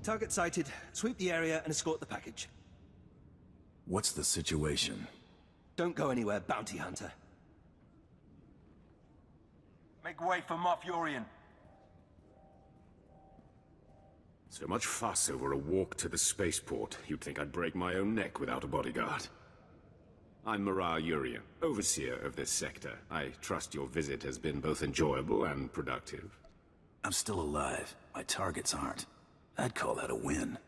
Target sighted. Sweep the area and escort the package. What's the situation? Don't go anywhere, bounty hunter. Make way for Moff Yorian. So much fuss over a walk to the spaceport. You'd think I'd break my own neck without a bodyguard. I'm Marar Yorian, overseer of this sector. I trust your visit has been both enjoyable and productive. I'm still alive. My targets aren't. I'd call that a win.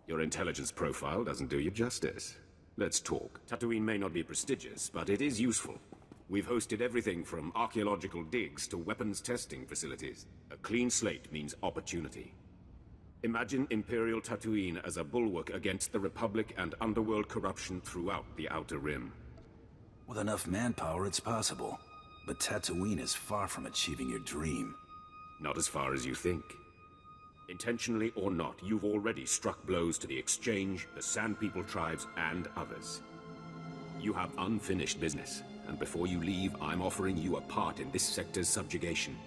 Your intelligence profile doesn't do you justice. Let's talk. Tatooine may not be prestigious, but it is useful. We've hosted everything from archaeological digs to weapons testing facilities. A clean slate means opportunity. Imagine Imperial Tatooine as a bulwark against the Republic and underworld corruption throughout the Outer Rim. With enough manpower, it's possible. But Tatooine is far from achieving your dream. Not as far as you think. Intentionally or not, you've already struck blows to the Exchange, the Sand People tribes, and others. You have unfinished business, and before you leave, I'm offering you a part in this sector's subjugation.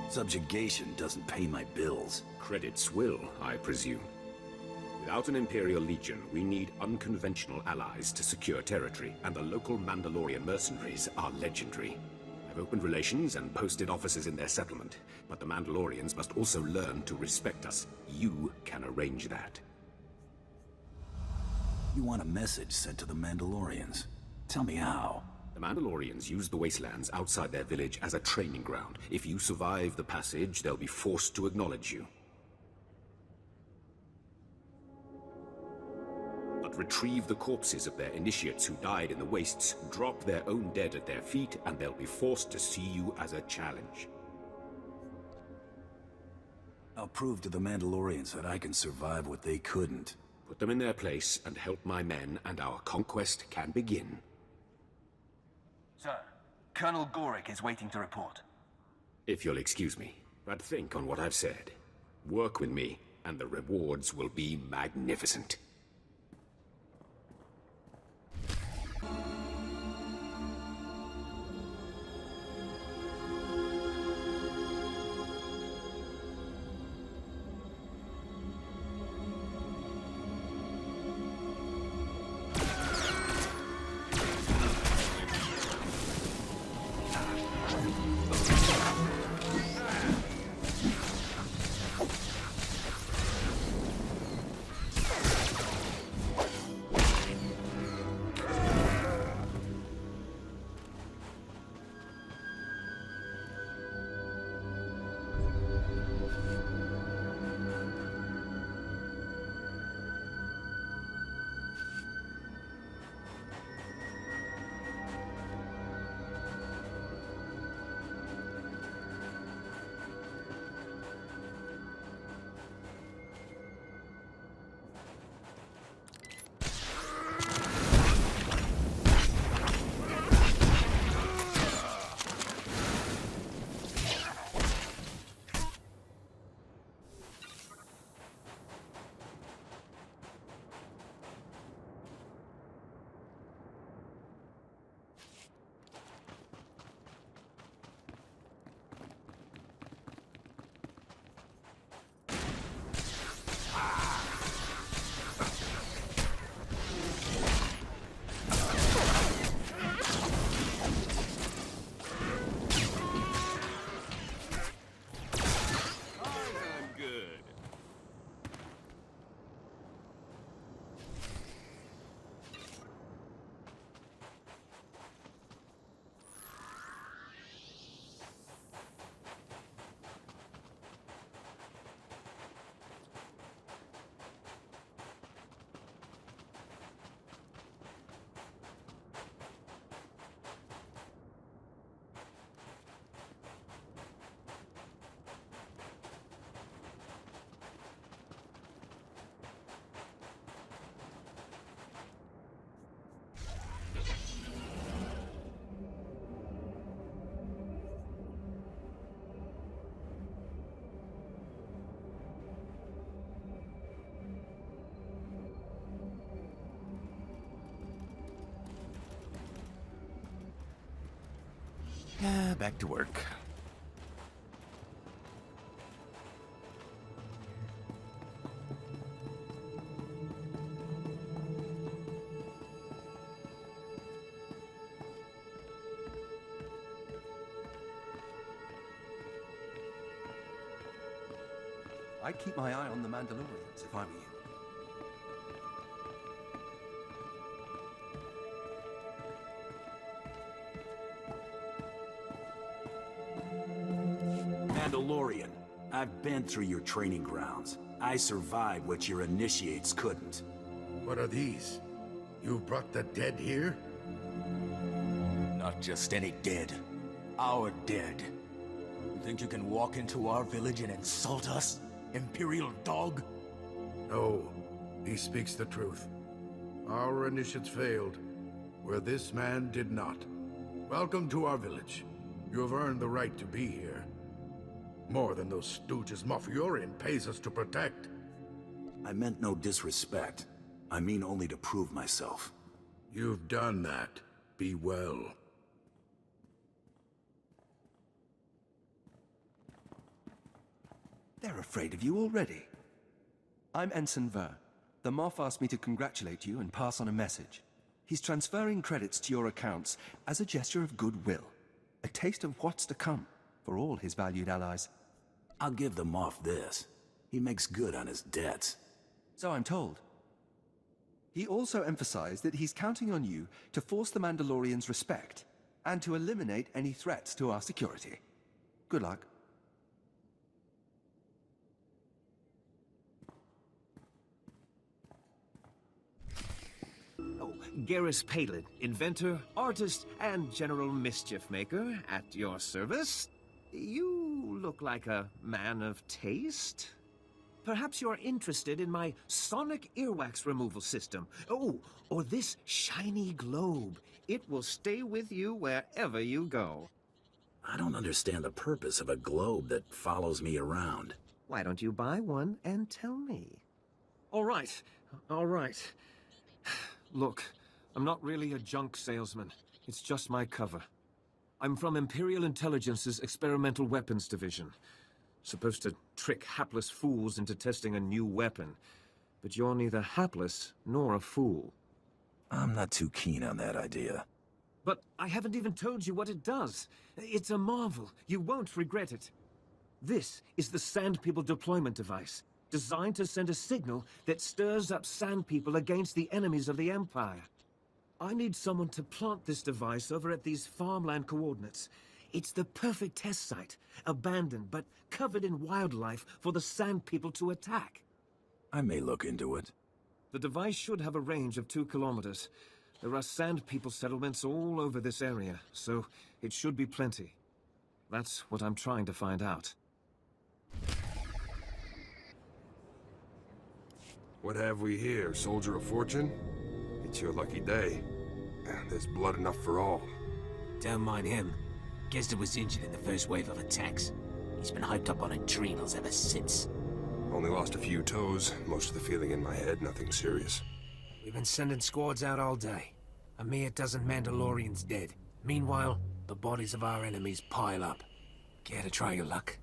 Subjugation doesn't pay my bills. Credits will, I presume. Without an Imperial Legion, we need unconventional allies to secure territory, and the local Mandalorian mercenaries are legendary. I've opened relations and posted officers in their settlement, but the Mandalorians must also learn to respect us. You can arrange that. You want a message sent to the Mandalorians? Tell me how. The Mandalorians use the wastelands outside their village as a training ground. If you survive the passage, they'll be forced to acknowledge you. But retrieve the corpses of their initiates who died in the wastes, drop their own dead at their feet, and they'll be forced to see you as a challenge. I'll prove to the Mandalorians that I can survive what they couldn't. Put them in their place and help my men, and our conquest can begin. Sir, Colonel Gorick is waiting to report. If you'll excuse me, but think on what I've said. Work with me, and the rewards will be magnificent. Back to work. I'd keep my eye on the Mandalorians if I were you. Mandalorian, I've been through your training grounds. I survived what your initiates couldn't. What are these? You brought the dead here? Not just any dead. Our dead. You think you can walk into our village and insult us? Imperial dog? No, he speaks the truth. Our initiates failed, where this man did not. Welcome to our village. You have earned the right to be here. More than those stooges Moff Yorian pays us to protect. I meant no disrespect. I mean only to prove myself. You've done that. Be well. They're afraid of you already. I'm Ensign Ver. The Moff asked me to congratulate you and pass on a message. He's transferring credits to your accounts as a gesture of goodwill. A taste of what's to come for all his valued allies. I'll give the Moff this. He makes good on his debts. So I'm told. He also emphasized that he's counting on you to force the Mandalorians' respect and to eliminate any threats to our security. Good luck. Garrus Palin, inventor, artist, and general mischief maker, at your service. You look like a man of taste. Perhaps you're interested in my sonic earwax removal system. Oh, or this shiny globe. It will stay with you wherever you go. I don't understand the purpose of a globe that follows me around. Why don't you buy one and tell me? All right, all right. Look, I'm not really a junk salesman. It's just my cover. I'm from Imperial Intelligence's Experimental Weapons Division. Supposed to trick hapless fools into testing a new weapon. But you're neither hapless nor a fool. I'm not too keen on that idea. But I haven't even told you what it does. It's a marvel. You won't regret it. This is the Sand People deployment device, designed to send a signal that stirs up Sand People against the enemies of the Empire. I need someone to plant this device over at these farmland coordinates. It's the perfect test site, abandoned but covered in wildlife for the Sand People to attack. I may look into it. The device should have a range of 2 kilometers. There are Sand People settlements all over this area, so it should be plenty. That's what I'm trying to find out. What have we here, soldier of fortune? It's your lucky day. There's blood enough for all. Don't mind him. Gesta was injured in the first wave of attacks. He's been hyped up on adrenals ever since. Only lost a few toes, most of the feeling in my head, nothing serious. We've been sending squads out all day. A mere dozen Mandalorians dead. Meanwhile, the bodies of our enemies pile up. Care to try your luck?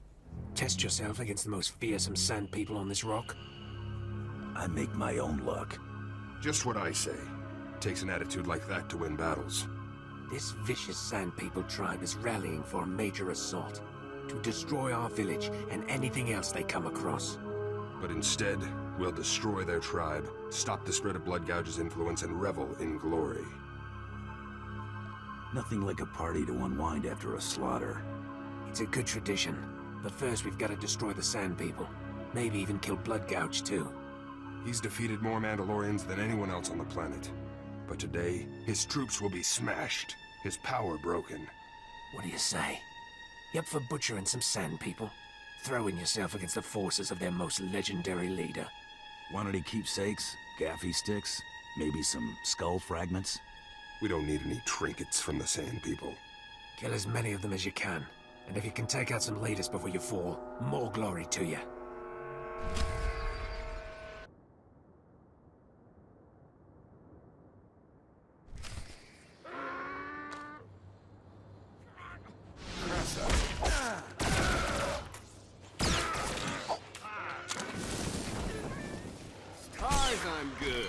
Test yourself against the most fearsome Sand People on this rock? I make my own luck. Just what I say. Takes an attitude like that to win battles. This vicious Sand People tribe is rallying for a major assault. To destroy our village and anything else they come across. But instead, we'll destroy their tribe, stop the spread of Bloodgouge's influence, and revel in glory. Nothing like a party to unwind after a slaughter. It's a good tradition. But first we've got to destroy the Sand People. Maybe even kill Bloodgouge too. He's defeated more Mandalorians than anyone else on the planet. But today, his troops will be smashed, his power broken. What do you say? You up for butchering some Sand People? Throwing yourself against the forces of their most legendary leader? Want any keepsakes? Gaffy sticks? Maybe some skull fragments? We don't need any trinkets from the Sand People. Kill as many of them as you can. And if you can take out some leaders before you fall, more glory to you. I'm good.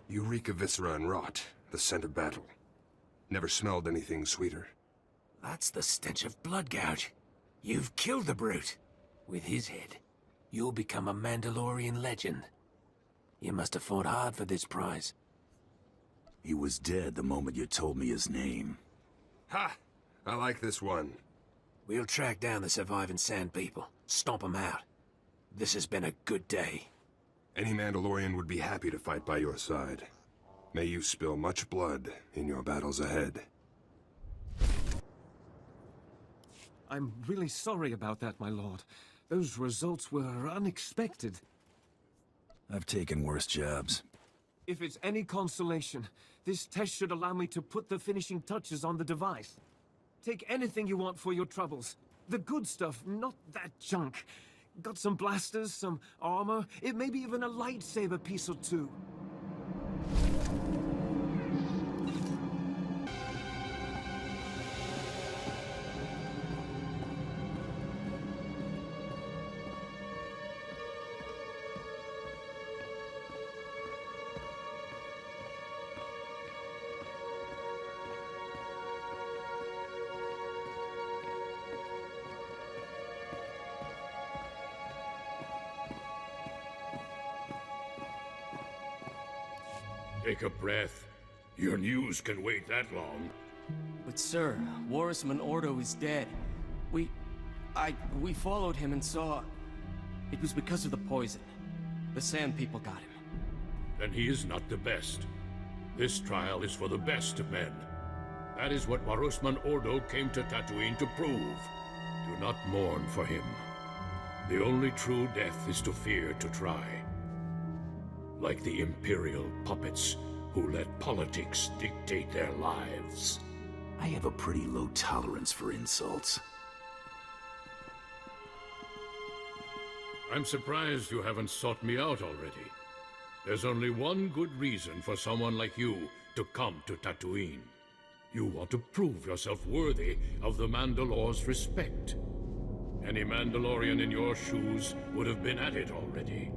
You reek of viscera and rot, the scent of battle. Never smelled anything sweeter. That's the stench of blood gouge. You've killed the brute. With his head, you'll become a Mandalorian legend. You must have fought hard for this prize. He was dead the moment you told me his name. Ha! I like this one. We'll track down the surviving Sand People, stomp them out. This has been a good day. Any Mandalorian would be happy to fight by your side. May you spill much blood in your battles ahead. I'm really sorry about that, my lord. Those results were unexpected. I've taken worse jobs. If it's any consolation, this test should allow me to put the finishing touches on the device. Take anything you want for your troubles. The good stuff, not that junk. Got some blasters, some armor, it may be even a lightsaber piece or two. Take a breath. Your news can wait that long. But sir, Warisman Ordo is dead. We followed him and saw... It was because of the poison. The Sand People got him. Then he is not the best. This trial is for the best of men. That is what Warusman Ordo came to Tatooine to prove. Do not mourn for him. The only true death is to fear to try. Like the Imperial puppets who let politics dictate their lives. I have a pretty low tolerance for insults. I'm surprised you haven't sought me out already. There's only one good reason for someone like you to come to Tatooine. You want to prove yourself worthy of the Mandalor's respect. Any Mandalorian in your shoes would have been at it already.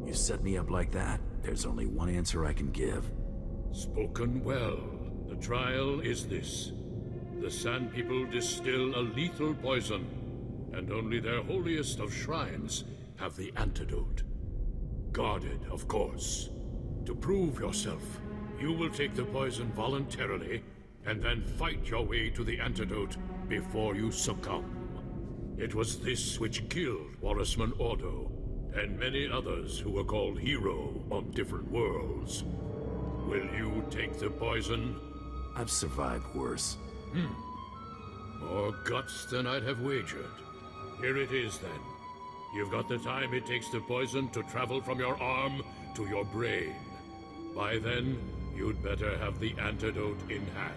You set me up like that, there's only one answer I can give. Spoken well. The trial is this. The Sand People distill a lethal poison, and only their holiest of shrines have the antidote. Guarded, of course. To prove yourself, you will take the poison voluntarily, and then fight your way to the antidote before you succumb. It was this which killed Warusman Ordo, and many others who were called Hero on different worlds. Will you take the poison? I've survived worse. More guts than I'd have wagered. Here it is, then. You've got the time it takes the poison to travel from your arm to your brain. By then, you'd better have the antidote in hand.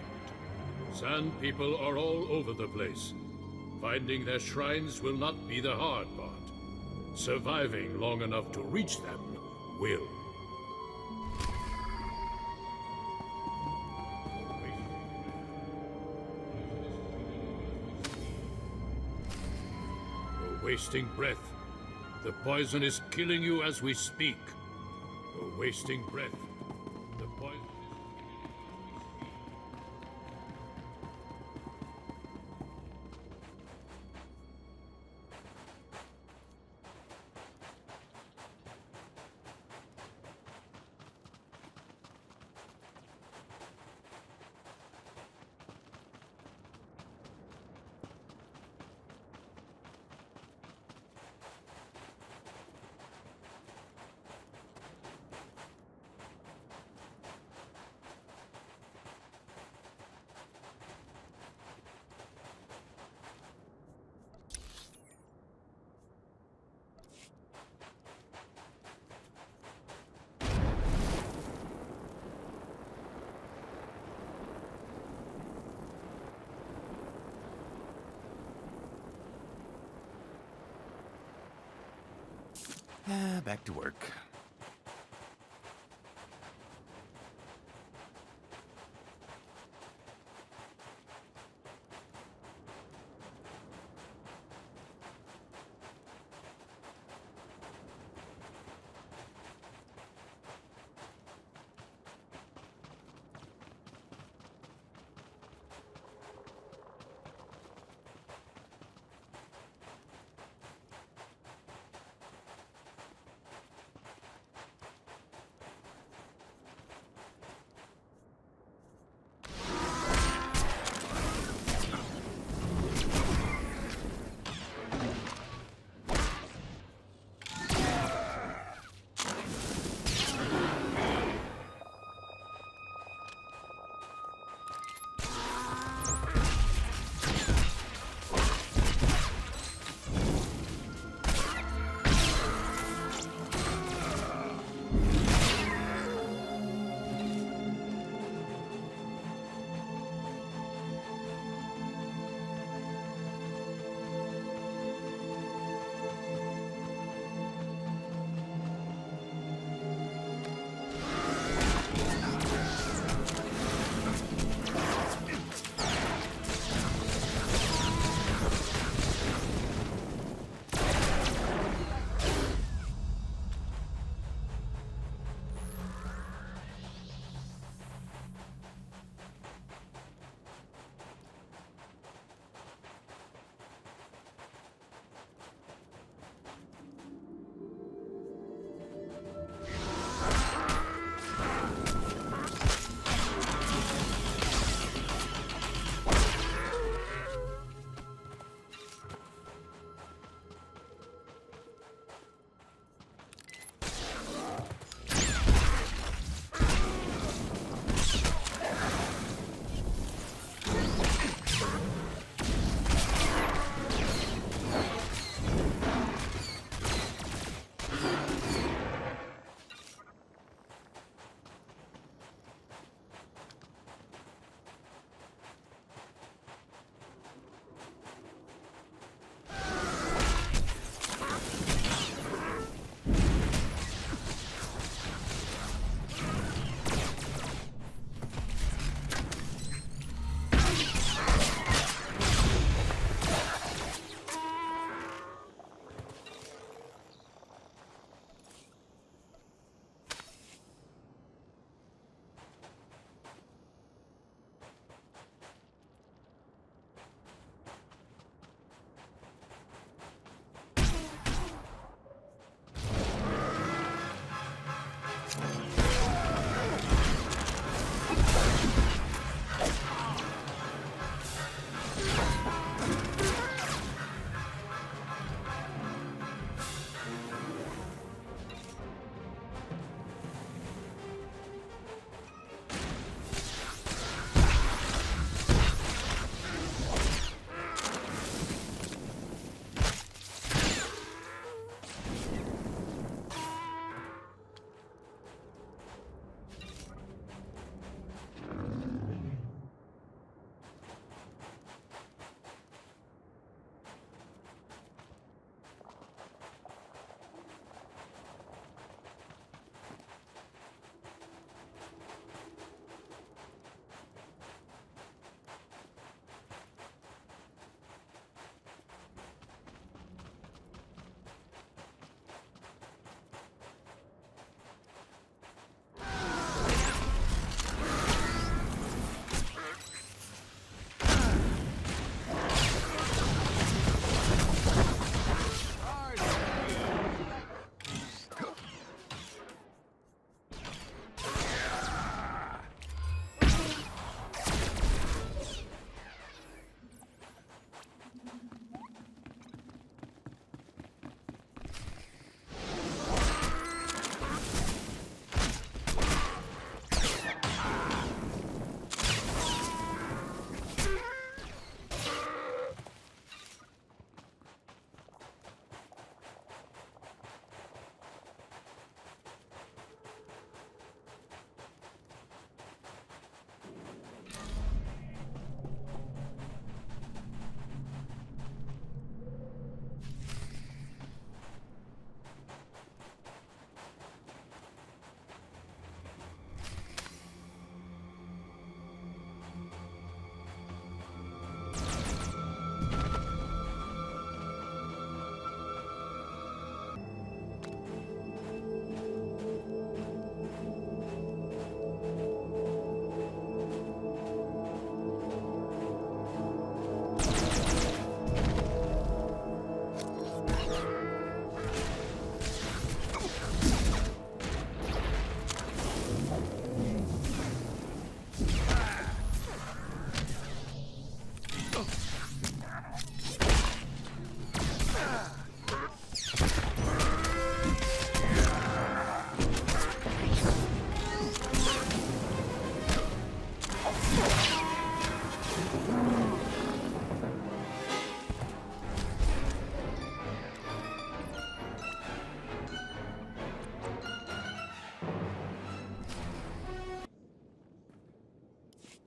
Sand People are all over the place. Finding their shrines will not be the hard part. Surviving long enough to reach them will. You're wasting breath. The poison is killing you as we speak. You're wasting breath. The poison... Back to work.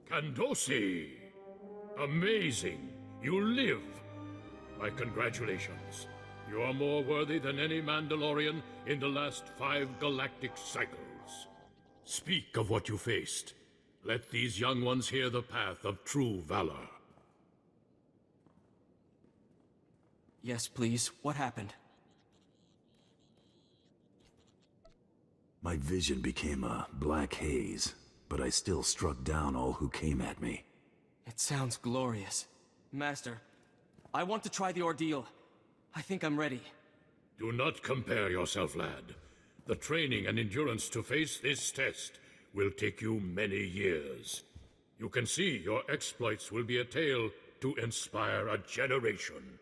Kandosi! Amazing! You live! My congratulations. You are more worthy than any Mandalorian in the last 5 galactic cycles. Speak of what you faced. Let these young ones hear the path of true valor. Yes, please. What happened? My vision became a black haze, but I still struck down all who came at me. It sounds glorious. Master, I want to try the ordeal. I think I'm ready. Do not compare yourself, lad. The training and endurance to face this test will take you many years. You can see your exploits will be a tale to inspire a generation.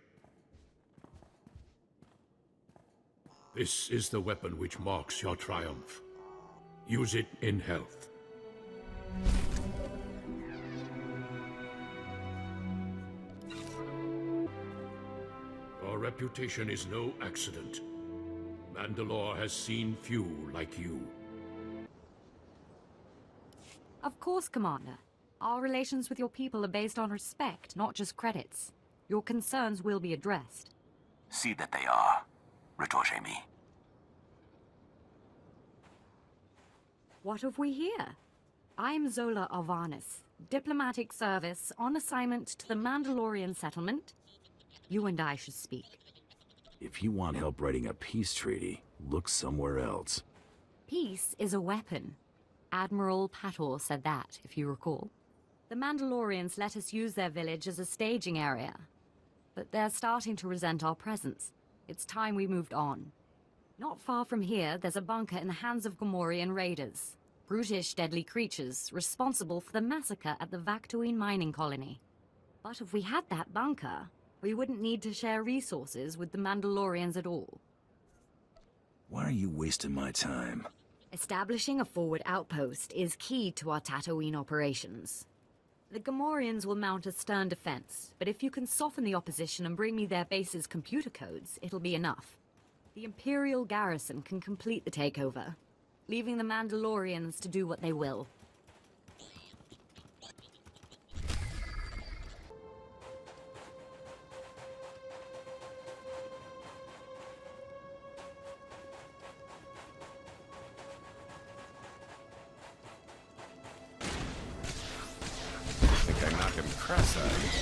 This is the weapon which marks your triumph. Use it in health. Your reputation is no accident. Mandalore has seen few like you. Of course, Commander. Our relations with your people are based on respect, not just credits. Your concerns will be addressed. See that they are. Retorche me. What have we here? I'm Zola Arvanis, diplomatic service on assignment to the Mandalorian settlement. You and I should speak. If you want help writing a peace treaty, look somewhere else. Peace is a weapon. Admiral Pator said that, if you recall. The Mandalorians let us use their village as a staging area. But they're starting to resent our presence. It's time we moved on. Not far from here, there's a bunker in the hands of Gamorrean raiders. Brutish, deadly creatures, responsible for the massacre at the Vaktuin mining colony. But if we had that bunker, we wouldn't need to share resources with the Mandalorians at all. Why are you wasting my time? Establishing a forward outpost is key to our Tatooine operations. The Gamorreans will mount a stern defense, but if you can soften the opposition and bring me their base's computer codes, it'll be enough. The Imperial garrison can complete the takeover, leaving the Mandalorians to do what they will. I think I knocked him cross-eyed.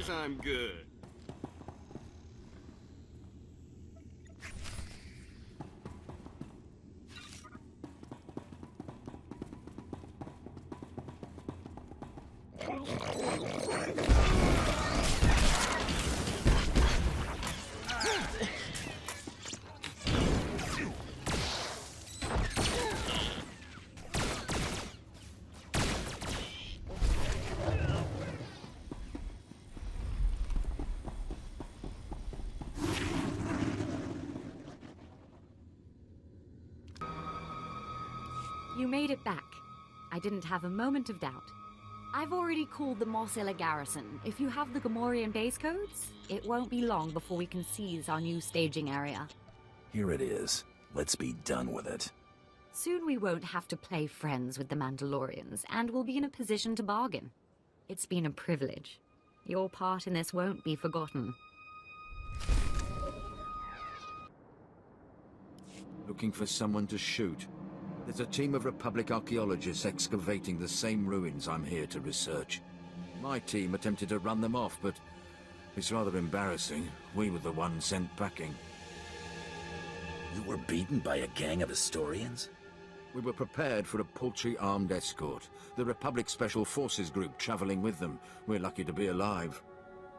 I'm good. You made it back. I didn't have a moment of doubt. I've already called the Mos Illa garrison. If you have the Gamorrean base codes, it won't be long before we can seize our new staging area. Here it is. Let's be done with it. Soon we won't have to play friends with the Mandalorians, and we'll be in a position to bargain. It's been a privilege. Your part in this won't be forgotten. Looking for someone to shoot. There's a team of Republic archaeologists excavating the same ruins I'm here to research. My team attempted to run them off, but it's rather embarrassing. We were the ones sent packing. You were beaten by a gang of historians? We were prepared for a paltry armed escort. The Republic Special Forces group traveling with them. We're lucky to be alive.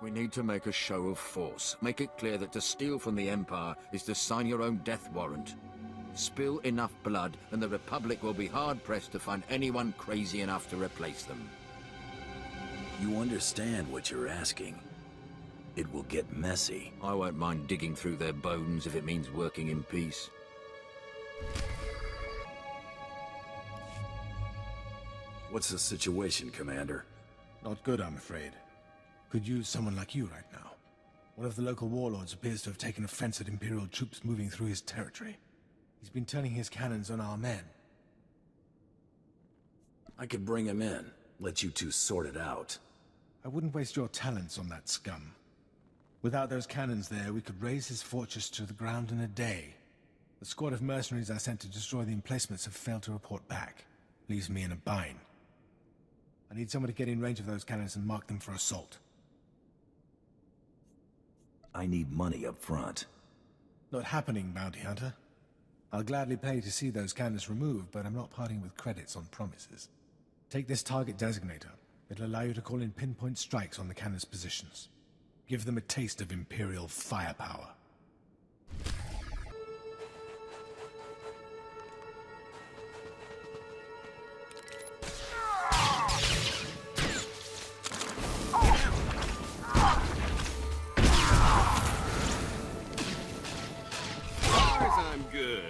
We need to make a show of force. Make it clear that to steal from the Empire is to sign your own death warrant. Spill enough blood, and the Republic will be hard-pressed to find anyone crazy enough to replace them. You understand what you're asking. It will get messy. I won't mind digging through their bones if it means working in peace. What's the situation, Commander? Not good, I'm afraid. Could use someone like you right now. One of the local warlords appears to have taken offense at Imperial troops moving through his territory. He's been turning his cannons on our men. I could bring him in, let you two sort it out. I wouldn't waste your talents on that scum. Without those cannons there, we could raze his fortress to the ground in a day. The squad of mercenaries I sent to destroy the emplacements have failed to report back. Leaves me in a bind. I need someone to get in range of those cannons and mark them for assault. I need money up front. Not happening, Bounty Hunter. I'll gladly pay to see those cannons removed, but I'm not parting with credits on promises. Take this target designator. It'll allow you to call in pinpoint strikes on the cannons' positions. Give them a taste of Imperial firepower. I'm good.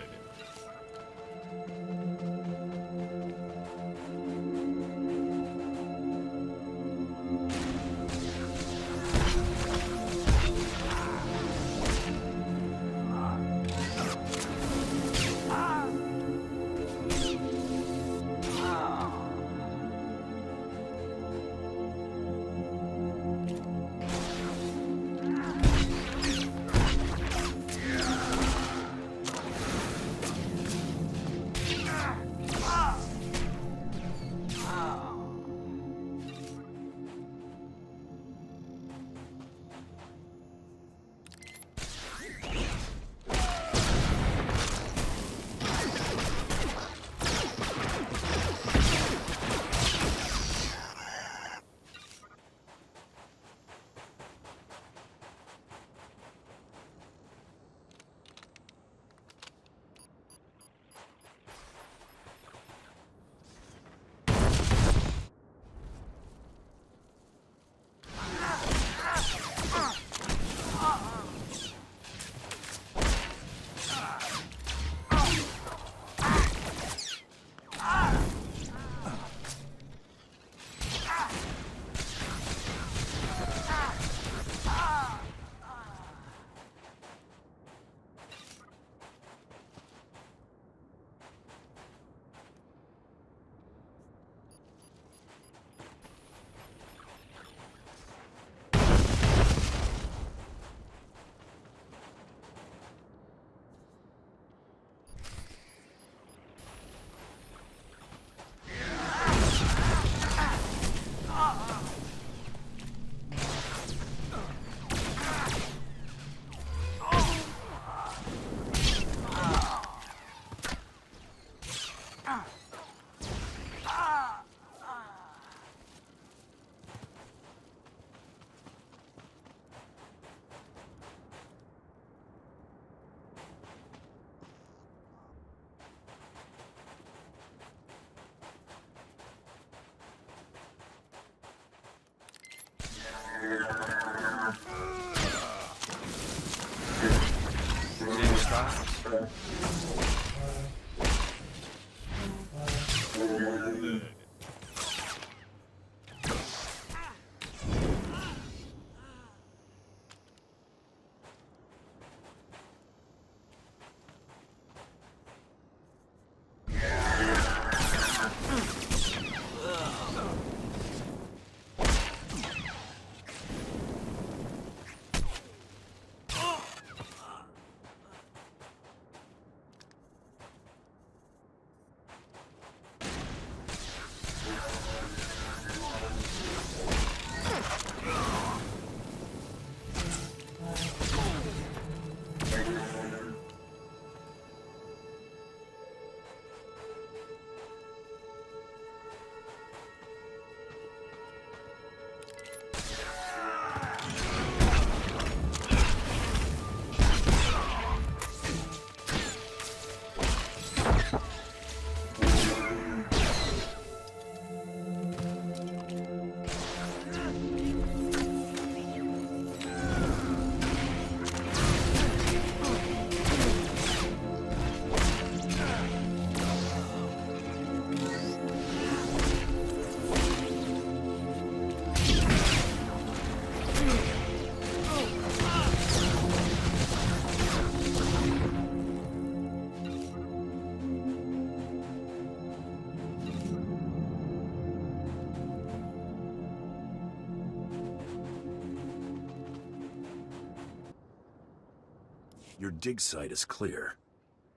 Your dig site is clear.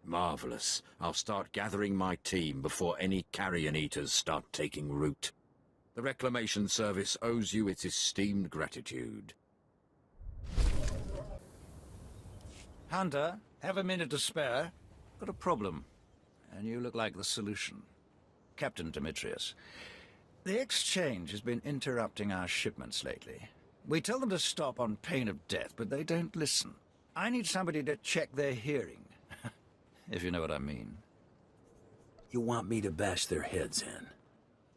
Marvelous. I'll start gathering my team before any carrion eaters start taking root. The Reclamation Service owes you its esteemed gratitude. Hunter, have a minute to spare? Got a problem, and you look like the solution. Captain Demetrius, the Exchange has been interrupting our shipments lately. We tell them to stop on pain of death, but they don't listen. I need somebody to check their hearing, if you know what I mean. You want me to bash their heads in?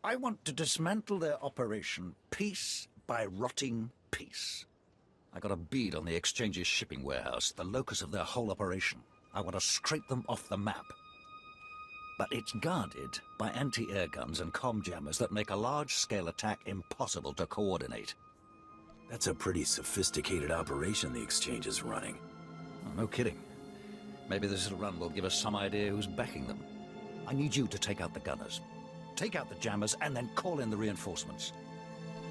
I want to dismantle their operation piece by rotting piece. I got a bead on the Exchange's shipping warehouse, the locus of their whole operation. I want to scrape them off the map. But it's guarded by anti-air guns and comm jammers that make a large-scale attack impossible to coordinate. That's a pretty sophisticated operation the Exchange is running. Oh, no kidding. Maybe this little run will give us some idea who's backing them. I need you to take out the gunners. Take out the jammers and then call in the reinforcements.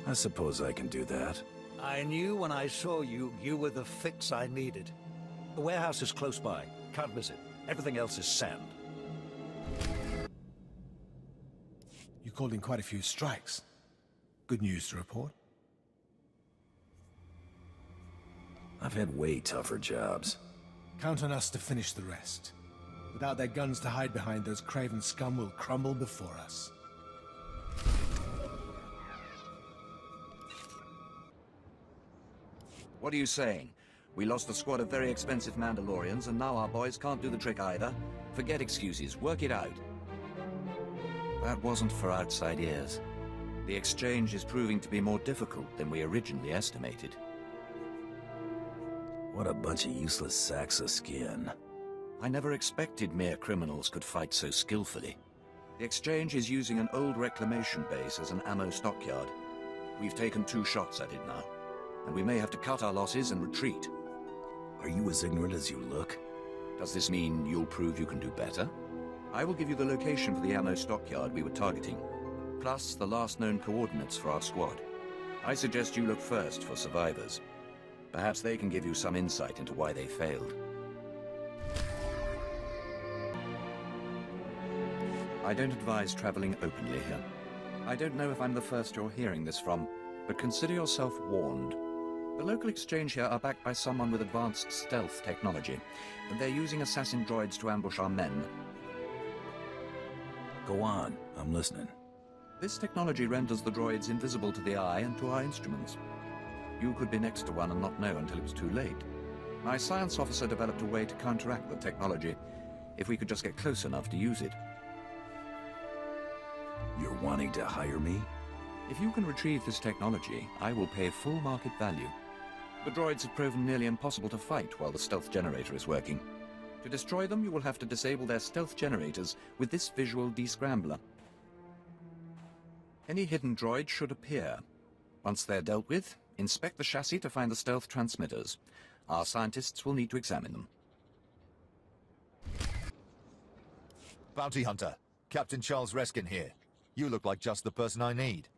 I suppose I can do that. I knew when I saw you, you were the fix I needed. The warehouse is close by. Can't miss it. Everything else is sand. You called in quite a few strikes. Good news to report. I've had way tougher jobs. Count on us to finish the rest. Without their guns to hide behind, those craven scum will crumble before us. What are you saying? We lost a squad of very expensive Mandalorians, and now our boys can't do the trick either? Forget excuses. Work it out. That wasn't for outside ears. The Exchange is proving to be more difficult than we originally estimated. What a bunch of useless sacks of skin. I never expected mere criminals could fight so skillfully. The Exchange is using an old reclamation base as an ammo stockyard. We've taken 2 shots at it now, and we may have to cut our losses and retreat. Are you as ignorant as you look? Does this mean you'll prove you can do better? I will give you the location for the ammo stockyard we were targeting, plus the last known coordinates for our squad. I suggest you look first for survivors. Perhaps they can give you some insight into why they failed. I don't advise traveling openly here. I don't know if I'm the first you're hearing this from, but consider yourself warned. The local Exchange here are backed by someone with advanced stealth technology, and they're using assassin droids to ambush our men. Go on, I'm listening. This technology renders the droids invisible to the eye and to our instruments. You could be next to one and not know until it was too late. My science officer developed a way to counteract the technology, if we could just get close enough to use it. You're wanting to hire me? If you can retrieve this technology, I will pay full market value. The droids have proven nearly impossible to fight while the stealth generator is working. To destroy them, you will have to disable their stealth generators with this visual descrambler. Any hidden droid should appear. Once they're dealt with, inspect the chassis to find the stealth transmitters. Our scientists will need to examine them. Bounty Hunter, Captain Charles Reskin here. You look like just the person I need.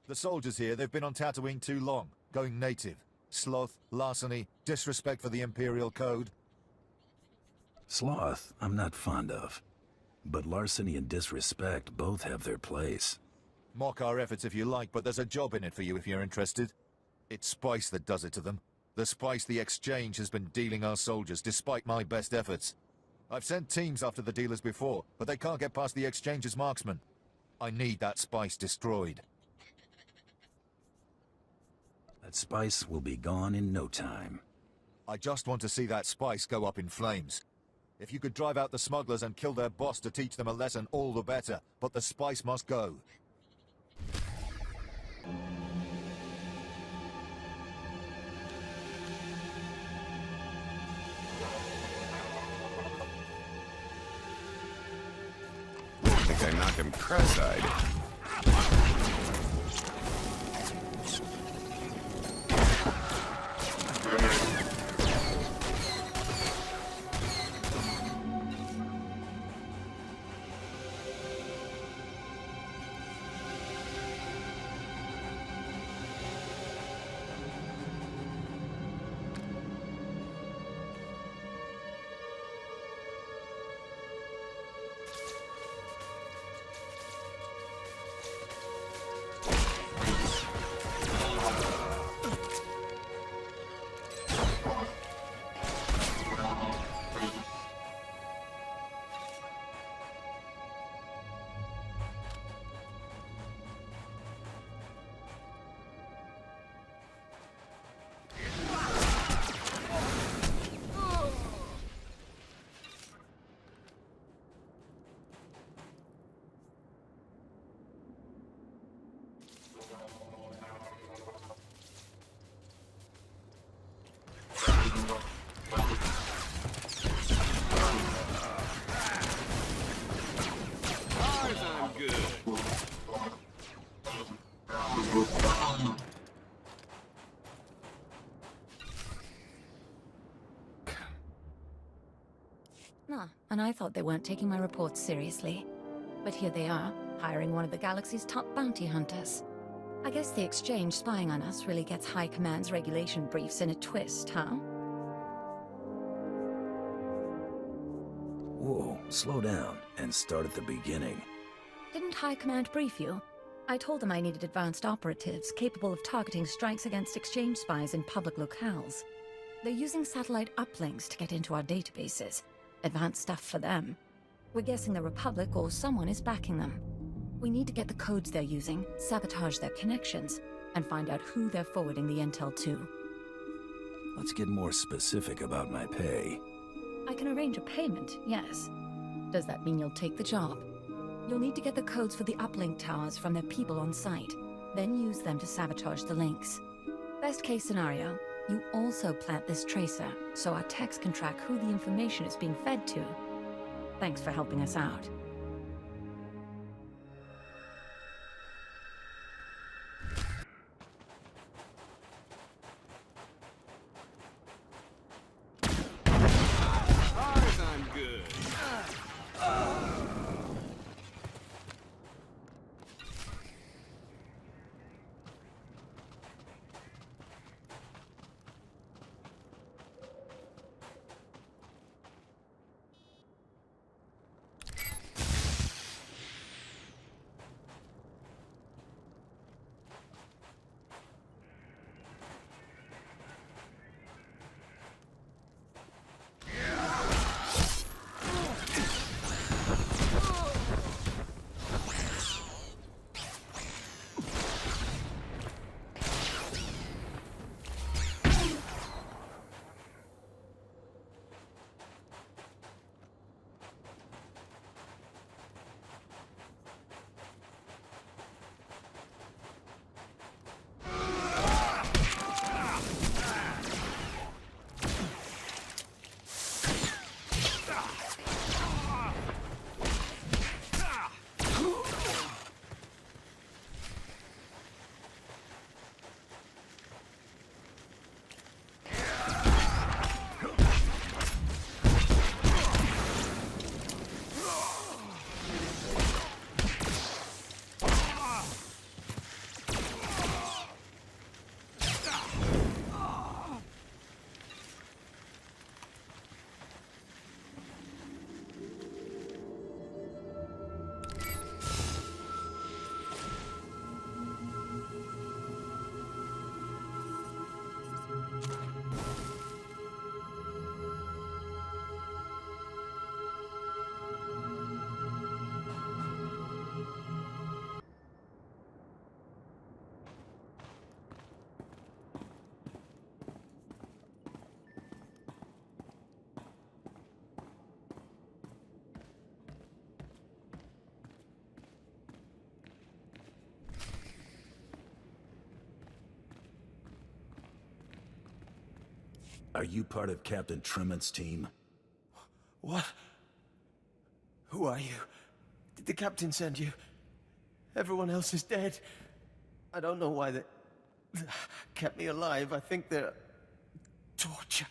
The soldiers here, they've been on Tatooine too long, going native. Sloth, larceny, disrespect for the Imperial Code. Sloth, I'm not fond of. But larceny and disrespect both have their place. Mock our efforts if you like, but there's a job in it for you if you're interested. It's spice that does it to them. The spice the Exchange has been dealing our soldiers, despite my best efforts. I've sent teams after the dealers before, but they can't get past the Exchange's marksmen. I need that spice destroyed. That spice will be gone in no time. I just want to see that spice go up in flames. If you could drive out the smugglers and kill their boss to teach them a lesson, all the better. But the spice must go. I think I knocked him cross-eyed. And I thought they weren't taking my reports seriously. But here they are, hiring one of the galaxy's top bounty hunters. I guess the Exchange spying on us really gets High Command's regulation briefs in a twist, huh? Whoa, slow down and start at the beginning. Didn't High Command brief you? I told them I needed advanced operatives capable of targeting strikes against Exchange spies in public locales. They're using satellite uplinks to get into our databases. Advanced stuff for them. We're guessing the Republic or someone is backing them. We need to get the codes they're using, sabotage their connections, and find out who they're forwarding the intel to. Let's get more specific about my pay. I can arrange a payment, yes. Does that mean you'll take the job? You'll need to get the codes for the uplink towers from their people on site, then use them to sabotage the links. Best case scenario, you also plant this tracer, so our techs can track who the information is being fed to. Thanks for helping us out. I'm good. Are you part of Captain Tremont's team? What? Who are you? Did the captain send you? Everyone else is dead. I don't know why they kept me alive. I think they're torture.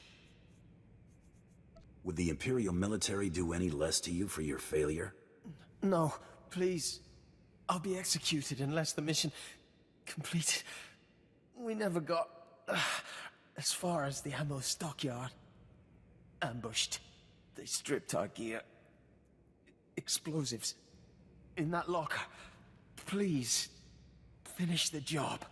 Would the Imperial military do any less to you for your failure? No, please. I'll be executed unless the mission completed. We never got as far as the ammo stockyard. Ambushed. They stripped our gear. Explosives. In that locker. Please, finish the job.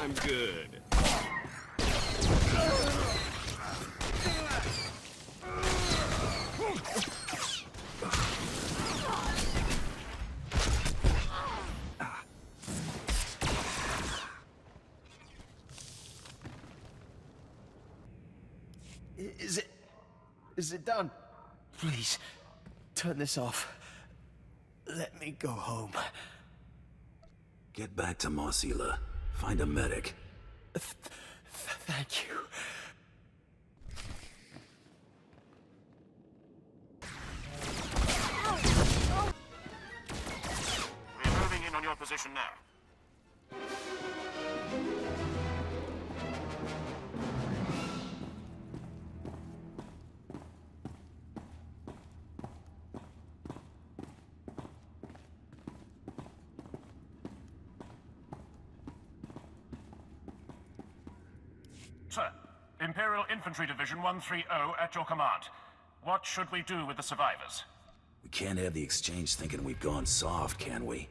I'm good. Is it done? Please, turn this off. Let me go home. Get back to Mosila. Find a medic. Thank you. We're moving in on your position now. Sir, Imperial Infantry Division 130 at your command. What should we do with the survivors? We can't have the Exchange thinking we've gone soft, can we?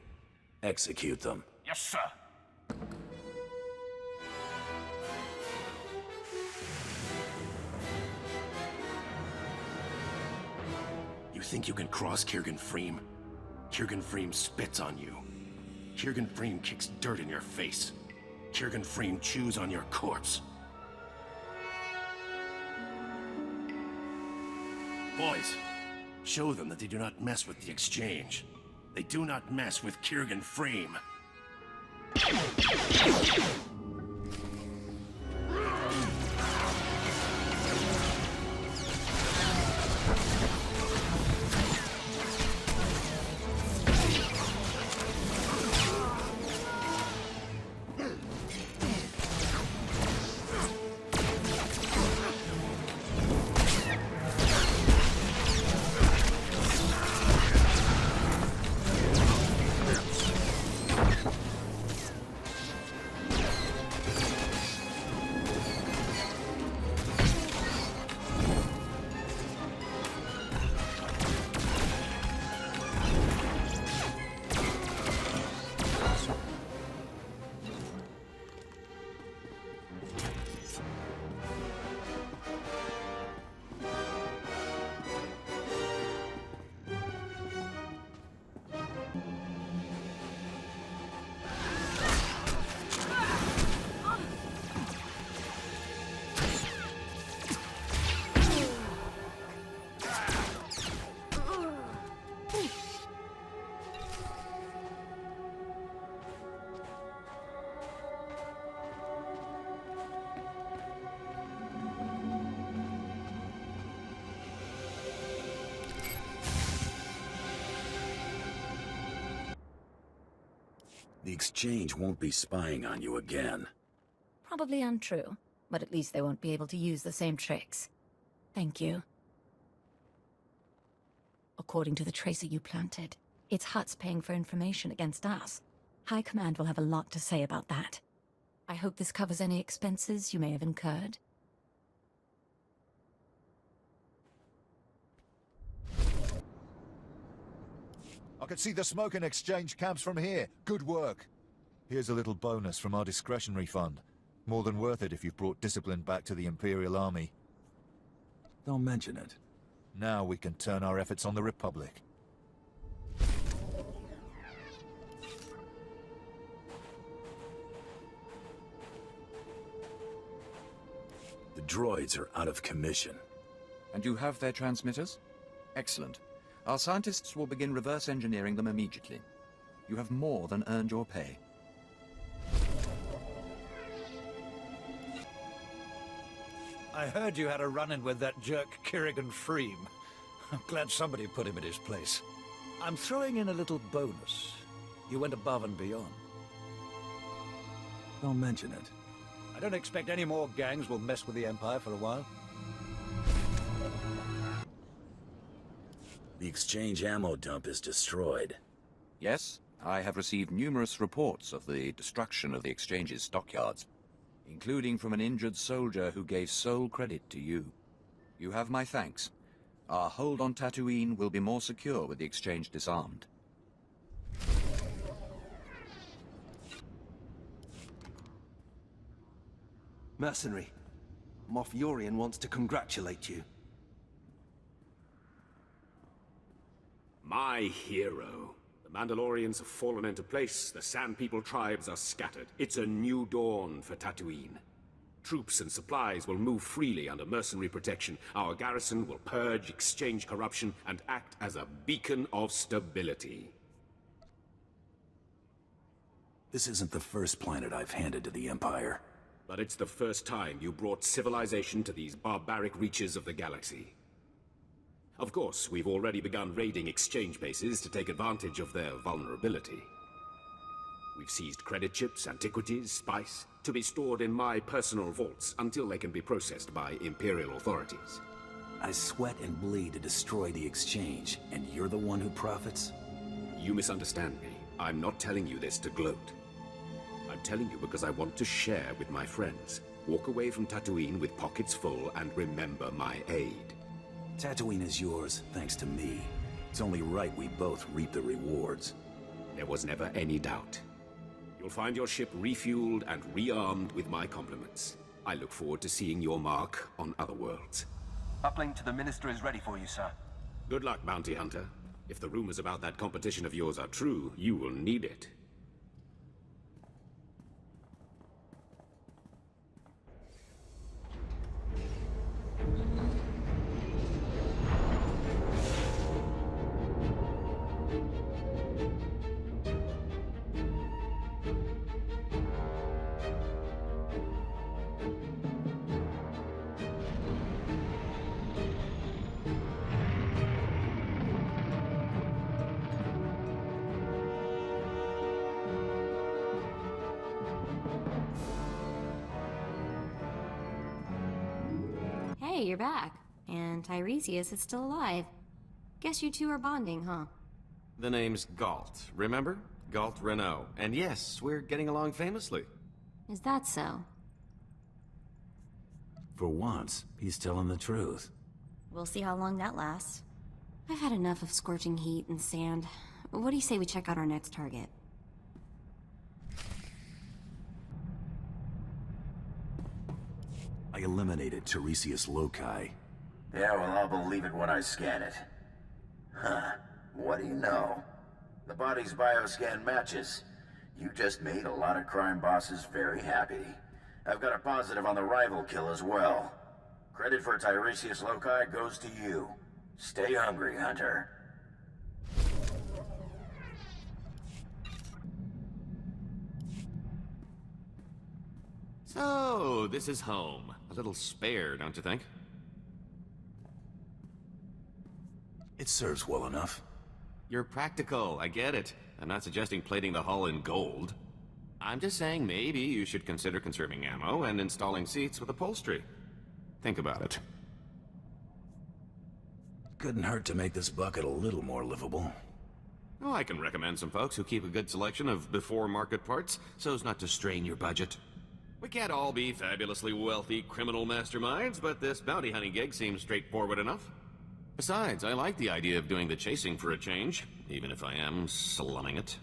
Execute them. Yes, sir. You think you can cross Kirgan Freem? Kirgan Freem spits on you. Kirgan Freem kicks dirt in your face. Kirgan Freem chews on your corpse. Boys, show them that they do not mess with the Exchange. They do not mess with Kirgan Freem. The Exchange won't be spying on you again. Probably untrue, but at least they won't be able to use the same tricks. Thank you. According to the tracer you planted, it's Hutt's paying for information against us. High Command will have a lot to say about that. I hope this covers any expenses you may have incurred. I can see the smoke and exchange camps from here. Good work. Here's a little bonus from our discretionary fund. More than worth it if you've brought discipline back to the Imperial Army. Don't mention it. Now we can turn our efforts on the Republic. The droids are out of commission. And you have their transmitters? Excellent. Our scientists will begin reverse engineering them immediately. You have more than earned your pay. I heard you had a run-in with that jerk Kirigan Freem. I'm glad somebody put him in his place. I'm throwing in a little bonus. You went above and beyond. Don't mention it. I don't expect any more gangs will mess with the Empire for a while. The exchange ammo dump is destroyed. Yes, I have received numerous reports of the destruction of the exchange's stockyards, including from an injured soldier who gave sole credit to you. You have my thanks. Our hold on Tatooine will be more secure with the exchange disarmed. Mercenary, Moff Yorian wants to congratulate you. My hero. The Mandalorians have fallen into place, the Sand People tribes are scattered. It's a new dawn for Tatooine. Troops and supplies will move freely under mercenary protection. Our garrison will purge, exchange corruption, and act as a beacon of stability. This isn't the first planet I've handed to the Empire. But it's the first time you brought civilization to these barbaric reaches of the galaxy. Of course, we've already begun raiding exchange bases to take advantage of their vulnerability. We've seized credit chips, antiquities, spice, to be stored in my personal vaults until they can be processed by Imperial authorities. I sweat and bleed to destroy the exchange, and you're the one who profits? You misunderstand me. I'm not telling you this to gloat. I'm telling you because I want to share with my friends. Walk away from Tatooine with pockets full and remember my aid. Tatooine is yours, thanks to me. It's only right we both reap the rewards. There was never any doubt. You'll find your ship refueled and rearmed with my compliments. I look forward to seeing your mark on other worlds. Uplink to the Minister is ready for you, sir. Good luck, Bounty Hunter. If the rumors about that competition of yours are true, you will need it. Hey, you're back. And Tiresias is still alive. Guess you two are bonding, huh? The name's Galt, remember? Galt Renault. And yes, we're getting along famously. Is that so? For once, he's telling the truth. We'll see how long that lasts. I've had enough of scorching heat and sand. What do you say we check out our next target? I eliminated Tiresias Loci. Yeah, well, I'll believe it when I scan it. Huh. What do you know? The body's bioscan matches. You just made a lot of crime bosses very happy. I've got a positive on the rival kill as well. Credit for Tiresias Loci goes to you. Stay hungry, Hunter. So, this is home. A little spare, don't you think? It serves well enough. You're practical, I get it. I'm not suggesting plating the hull in gold. I'm just saying maybe you should consider conserving ammo and installing seats with upholstery. Think about it. Couldn't hurt to make this bucket a little more livable. Oh, I can recommend some folks who keep a good selection of before-market parts so as not to strain your budget. We can't all be fabulously wealthy criminal masterminds, but this bounty hunting gig seems straightforward enough. Besides, I like the idea of doing the chasing for a change, even if I am slumming it.